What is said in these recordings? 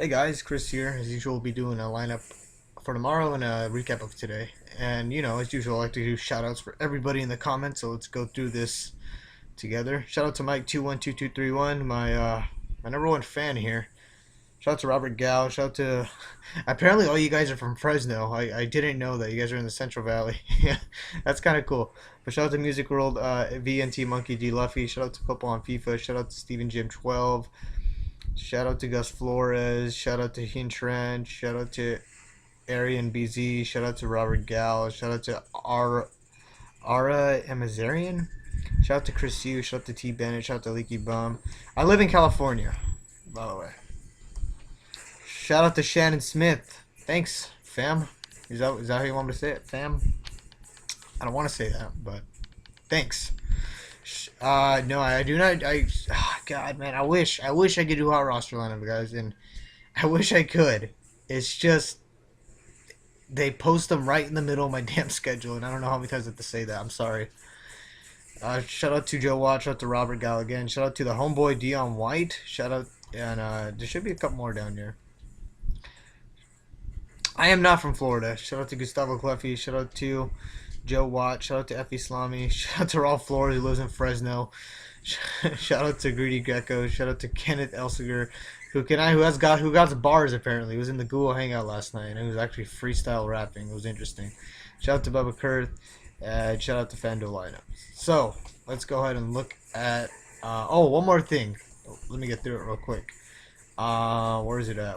Hey guys, Chris here. As usual, we'll be doing a lineup for tomorrow and a recap of today. And as usual, I like to do shout outs for everybody in the comments, so let's go through this together. Shout out to Mike212231, my number one fan here. Shout out to Robert Gow. Shout out to apparently all you guys are from Fresno. I didn't know that you guys are in the Central Valley. Yeah, that's kind of cool. But shout out to Music World, VNT Monkey D Luffy. Shout out to Football on FIFA. Shout out to Steven Jim 12. Shout out to Gus Flores. Shout out to Hintran. Shout out to Arian BZ. Shout out to Robert Gal. Shout out to Ara Amazarian. Shout out to Chris Yu. Shout out to T Bennett. Shout out to Leaky Bum. I live in California, by the way. Shout out to Shannon Smith. Thanks, fam. Is that how you want me to say it, fam? I don't want to say that, but thanks. No, I do not. God, man, I wish I could do hot roster lineup, guys, and I wish I could. It's just they post them right in the middle of my damn schedule, and I don't know how many times I have to say that. I'm sorry. Shout out to Joe Watt. Shout out to Robert Gall again. Shout out to the homeboy Dion White. Shout out, and there should be a couple more down here. I am not from Florida. Shout out to Gustavo Cleffy. Shout out to Joe Watt. Shout out to F. Islami. Shout out to Ralph Flores, who lives in Fresno. Shout out to Greedy Gecko. Shout out to Kenneth Elsiger, who got bars apparently. He was in the Google Hangout last night and he was actually freestyle rapping. It was interesting. Shout out to Bubba Kurth. Shout out to Fanduel lineup. So let's go ahead and look at. One more thing. Let me get through it real quick. Where is it at?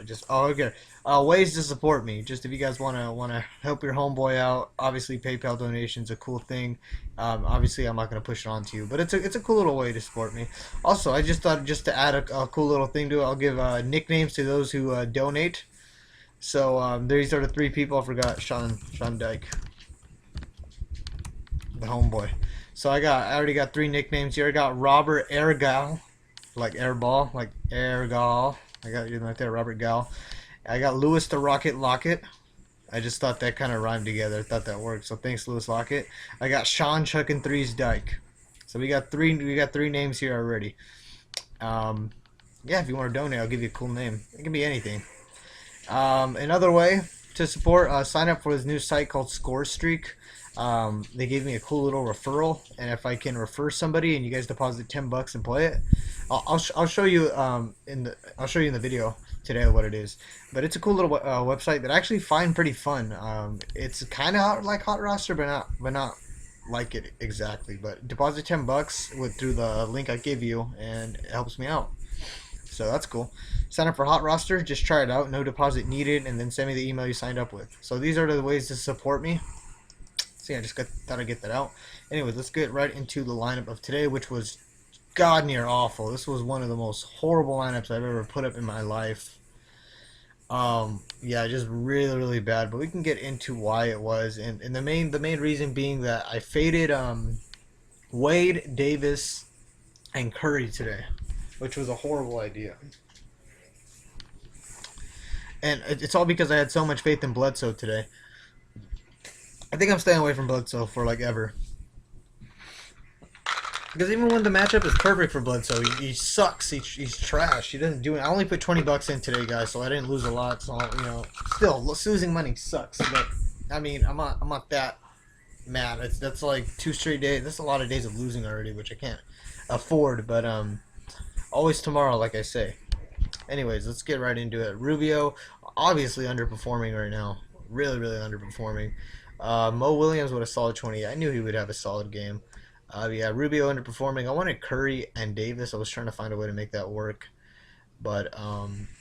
Just okay. Ways to support me. Just if you guys wanna help your homeboy out. Obviously, PayPal donation's a cool thing. Obviously, I'm not gonna push it on to you, but it's a cool little way to support me. Also, I just thought just to add a cool little thing to it, I'll give nicknames to those who donate. So these are the three people. I forgot Sean Dyke, the homeboy. So I already got three nicknames here. I got Robert Ergal. Like airball, like air gal. I got you right there, Robert Gal. I got Lewis the Rocket Lockett. I just thought that kind of rhymed together. I thought that worked. So thanks, Lewis Lockett. I got Sean Chuckin Threes Dyke. So we got three names here already. Yeah, if you want to donate, I'll give you a cool name. It can be anything. Another way to support, sign up for this new site called ScoreStreak. They gave me a cool little referral, and if I can refer somebody and you guys deposit $10 and play it, I'll show you in the video today what it is. But it's a cool little website that I actually find pretty fun. It's kind of like Hot Roster, but not like it exactly. But deposit $10 through the link I give you, and it helps me out. So that's cool. Sign up for Hot Roster. Just try it out. No deposit needed, and then send me the email you signed up with. So these are the ways to support me. So yeah, I just thought I'd get that out. Anyways, let's get right into the lineup of today, which was god near awful. This was one of the most horrible lineups I've ever put up in my life. Yeah, just really, really bad. But we can get into why it was, and the main reason being that I faded Wade, Davis, and Curry today, which was a horrible idea. And it's all because I had so much faith in Bledsoe today. I think I'm staying away from Bledsoe for like ever. Because even when the matchup is perfect for Bledsoe, he sucks. He's trash. He doesn't do it. I only put $20 in today, guys, so I didn't lose a lot. So still losing money sucks. But I mean, I'm not that mad. That's like 2 straight days. That's a lot of days of losing already, which I can't afford. But always tomorrow, like I say. Anyways, let's get right into it. Rubio, obviously underperforming right now. Really, really underperforming. Mo Williams with a solid 20. I knew he would have a solid game. Yeah, Rubio underperforming. I wanted Curry and Davis. I was trying to find a way to make that work, but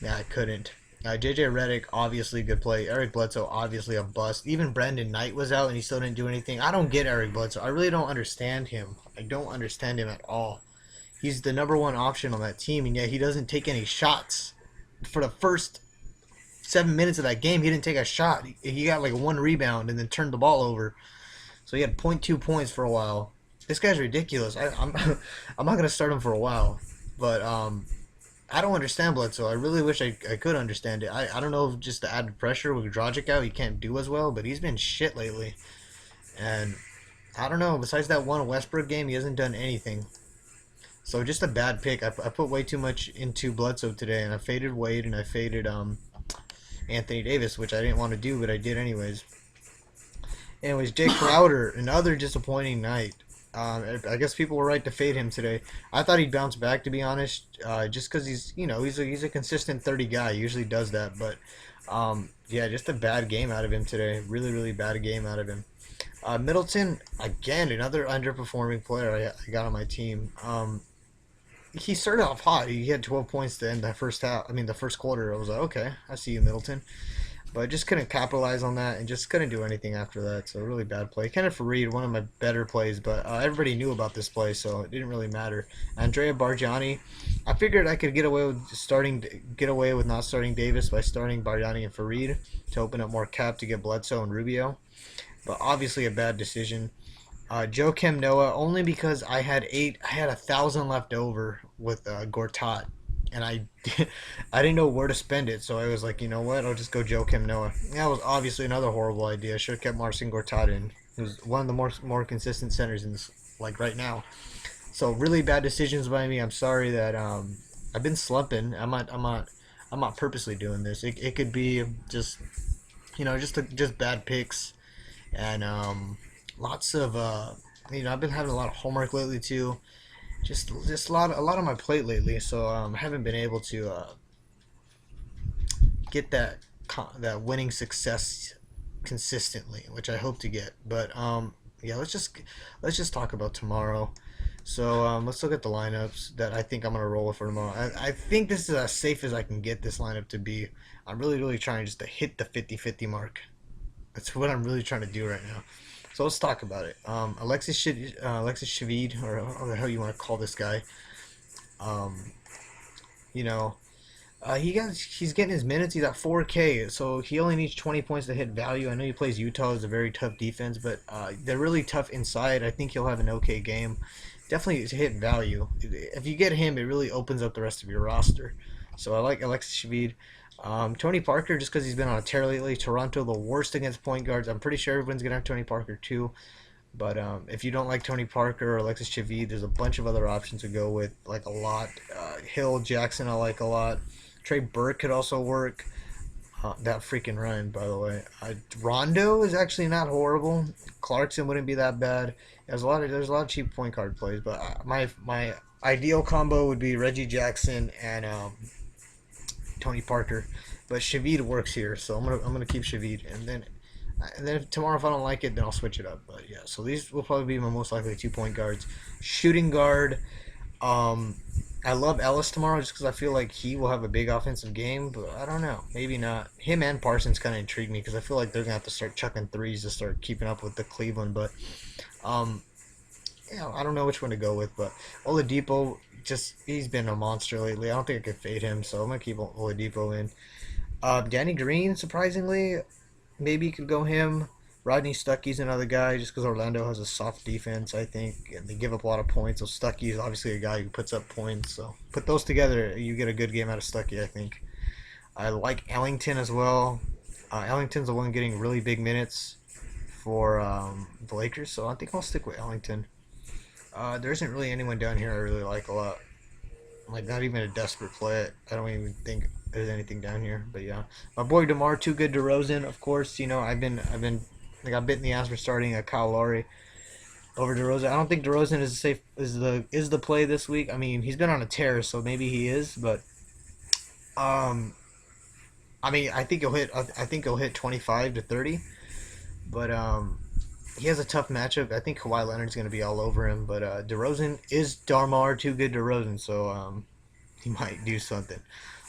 yeah, I couldn't. JJ Redick, obviously good play. Eric Bledsoe, obviously a bust. Even Brandon Knight was out and he still didn't do anything. I don't get Eric Bledsoe. I really don't understand him. I don't understand him at all. He's the #1 option on that team, and yet he doesn't take any shots. For the first 7 minutes of that game, he didn't take a shot. He got like 1 rebound and then turned the ball over. So he had 0.2 points for a while. This guy's ridiculous. I'm not gonna start him for a while, but I don't understand Bledsoe. I really wish I could understand it. I don't know if just the added pressure with Dragic out, he can't do as well, but he's been shit lately. And I don't know. Besides that one Westbrook game, he hasn't done anything. So just a bad pick. I put way too much into Bledsoe today, and I faded Wade and I faded Anthony Davis, which I didn't want to do, but I did anyways. Anyways, Jake Crowder, another disappointing night. I guess people were right to fade him today. I thought he'd bounce back, to be honest, just because he's a consistent 30 guy. He usually does that, but yeah, just a bad game out of him today. Really, really bad game out of him. Middleton, again, another underperforming player I got on my team. He started off hot. He had 12 points to end the first half. I mean, the first quarter. I was like, okay, I see you, Middleton. But I just couldn't capitalize on that and just couldn't do anything after that. So really bad play. Kenneth Fareed, one of my better plays, but everybody knew about this play, so it didn't really matter. Andrea Bargiani, I figured I could get away with not starting Davis by starting Bargiani and Fareed to open up more cap to get Bledsoe and Rubio. But obviously a bad decision. Joakim Noah, only because I had 1,000 left over with Gortat, and I didn't know where to spend it, so I was like, you know what, I'll just go Joakim Noah. That was obviously another horrible idea. I should have kept Marcin Gortat in. He was one of the more consistent centers in this, like right now. So really bad decisions by me. I'm sorry that I've been slumping. I'm not purposely doing this. It could be just just bad picks and lots of I've been having a lot of homework lately too. Just a lot on my plate lately, so I haven't been able to get that winning success consistently, which I hope to get. But yeah, let's just talk about tomorrow. So let's look at the lineups that I think I'm gonna roll with for tomorrow. I think this is as safe as I can get this lineup to be. I'm really trying just to hit the 50-50 mark. That's what I'm really trying to do right now. So let's talk about it. Alexis Shavid, or how the hell you want to call this guy. Um, you know, he's getting his minutes. He's at 4K, so he only needs 20 points to hit value. I know he plays Utah as a very tough defense, but they're really tough inside. I think he'll have an okay game. Definitely to hit value. If you get him, it really opens up the rest of your roster. So I like Alexis Shavid. Tony Parker, just because he's been on a tear lately. Toronto, the worst against point guards. I'm pretty sure everyone's going to have Tony Parker too. But if you don't like Tony Parker or Alexis Shavid, there's a bunch of other options to go with, like a lot. Hill, Jackson, I like a lot. Trey Burke could also work. That freaking rhymed, by the way. Rondo is actually not horrible. Clarkson wouldn't be that bad. There's a lot of cheap point guard plays, but my ideal combo would be Reggie Jackson and Tony Parker, but Shavid works here, so I'm gonna keep Shavid, and then if tomorrow if I don't like it, then I'll switch it up. But yeah, so these will probably be my most likely 2 point guards. Shooting guard, I love Ellis tomorrow just because I feel like he will have a big offensive game, but I don't know, maybe not. Him and Parsons kind of intrigue me because I feel like they're gonna have to start chucking threes to start keeping up with the Cleveland, but um, I don't know which one to go with, but Oladipo, he's been a monster lately. I don't think I could fade him, so I'm gonna keep Oladipo in. Danny Green, surprisingly, maybe you could go him. Rodney Stuckey's another guy, just because Orlando has a soft defense, I think, and they give up a lot of points. So Stuckey is obviously a guy who puts up points. So put those together, you get a good game out of Stuckey, I think. I like Ellington as well. Ellington's the one getting really big minutes for the Lakers, so I think I'll stick with Ellington. There isn't really anyone down here I really like a lot. Like, not even a desperate play. I don't even think there's anything down here. But yeah, my boy DeMar, too good. DeRozan, of course. I got bit in the ass for starting a Kyle Lowry over DeRozan. I don't think DeRozan is the play this week. I mean, he's been on a tear, so maybe he is. But I mean, I think he'll hit 25 to 30. But he has a tough matchup. I think Kawhi Leonard's going to be all over him, but DeRozan is Darmar too good DeRozan, so he might do something.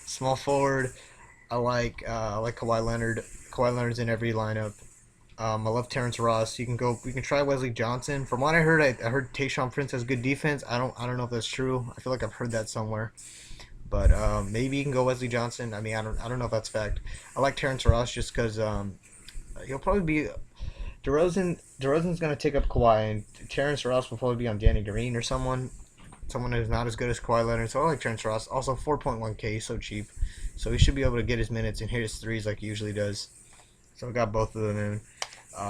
Small forward, I like Kawhi Leonard. Kawhi Leonard's in every lineup. I love Terrence Ross. You can try Wesley Johnson. From what I heard, I heard Tayshaun Prince has good defense. I don't know if that's true. I feel like I've heard that somewhere. But maybe you can go Wesley Johnson. I mean, I don't know if that's fact. I like Terrence Ross just because he'll probably be DeRozan's going to take up Kawhi, and Terrence Ross will probably be on Danny Green or someone who's not as good as Kawhi Leonard. So I like Terrence Ross. Also, 4.1K, so cheap. So he should be able to get his minutes and hit his threes like he usually does. So I got both of them in.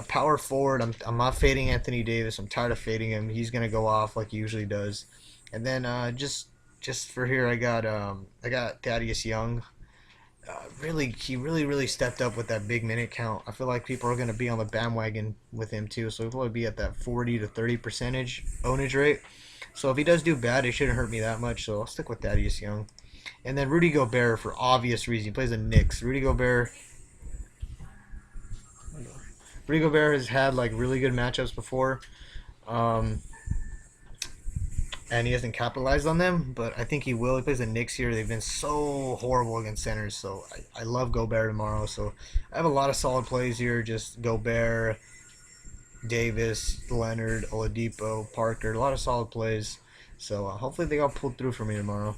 Power forward, I'm not fading Anthony Davis. I'm tired of fading him. He's going to go off like he usually does. And then just for here, I got Thaddeus Young. He really stepped up with that big minute count. I feel like people are gonna be on the bandwagon with him too, so he'll probably be at that 40 to 30 percentage ownage rate. So if he does do bad, it shouldn't hurt me that much. So I'll stick with Thaddeus Young. And then Rudy Gobert for obvious reason. He plays the Knicks. Rudy Gobert has had like really good matchups before. Um, and he hasn't capitalized on them, but I think he will. He plays the Knicks here. They've been so horrible against centers, so I love Gobert tomorrow. So I have a lot of solid plays here. Just Gobert, Davis, Leonard, Oladipo, Parker. A lot of solid plays. So hopefully they all pulled through for me tomorrow.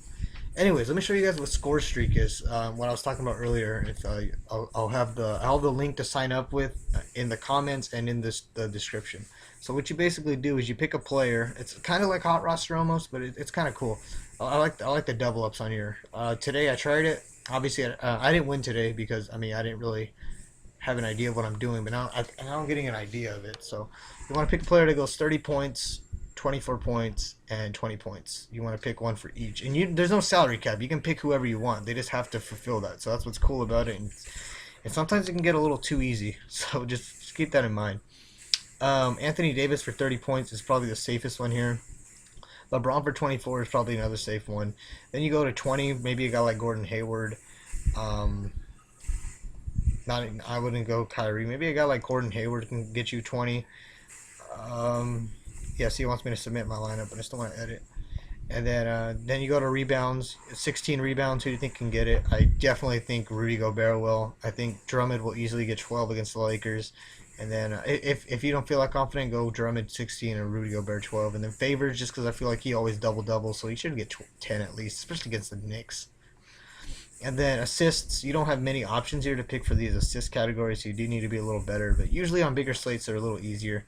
Anyways, let me show you guys what ScoreStreak is. What I was talking about earlier. If I'll have the link to sign up with in the comments and in the description. So what you basically do is you pick a player. It's kind of like hot roster almost, but it's kind of cool. I like the double ups on here. Today I tried it. Obviously I didn't win today because I didn't really have an idea of what I'm doing, but now I'm getting an idea of it. So you want to pick a player that goes 30 points, 24 points, and 20 points. You want to pick one for each. And there's no salary cap. You can pick whoever you want. They just have to fulfill that. So that's what's cool about it. And sometimes it can get a little too easy. So just keep that in mind. Anthony Davis for 30 points is probably the safest one here. LeBron for 24 is probably another safe one. Then you go to 20, maybe a guy like Gordon Hayward. Um, Not I wouldn't go Kyrie. Maybe a guy like Gordon Hayward can get you 20. Um, yes, he wants me to submit my lineup, but I still want to edit. And then you go to rebounds. 16 rebounds. Who do you think can get it? I definitely think Rudy Gobert will. I think Drummond will easily get 12 against the Lakers. And then if you don't feel that confident, go Drummond 16 and Rudy Gobert 12. And then Favors, just because I feel like he always double, so he should get 10 at least, especially against the Knicks. And then assists, you don't have many options here to pick for these assist categories, so you do need to be a little better. But usually on bigger slates, they're a little easier.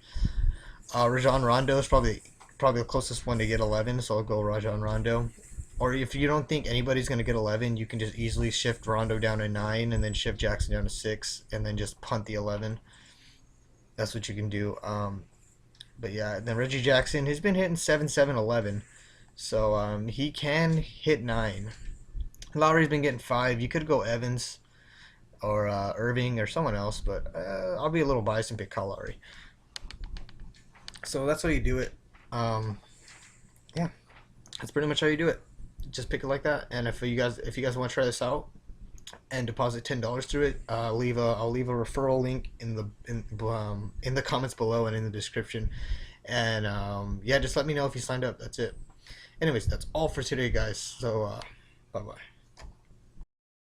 Rajon Rondo is probably the closest one to get 11, so I'll go Rajon Rondo. Or if you don't think anybody's going to get 11, you can just easily shift Rondo down to 9 and then shift Jackson down to 6 and then just punt the 11. That's what you can do. But yeah, then Reggie Jackson, he's been hitting 7, 7, 11. So he can hit 9. Lowry's been getting 5. You could go Evans or Irving or someone else, but I'll be a little biased and pick Kyle Lowry. So that's how you do it. Yeah, that's pretty much how you do it. Just pick it like that. And if you guys want to try this out and deposit $10 through it, I'll leave a referral link in the comments below and in the description. And yeah, just let me know if you signed up. That's it. Anyways, that's all for today, guys. So bye bye.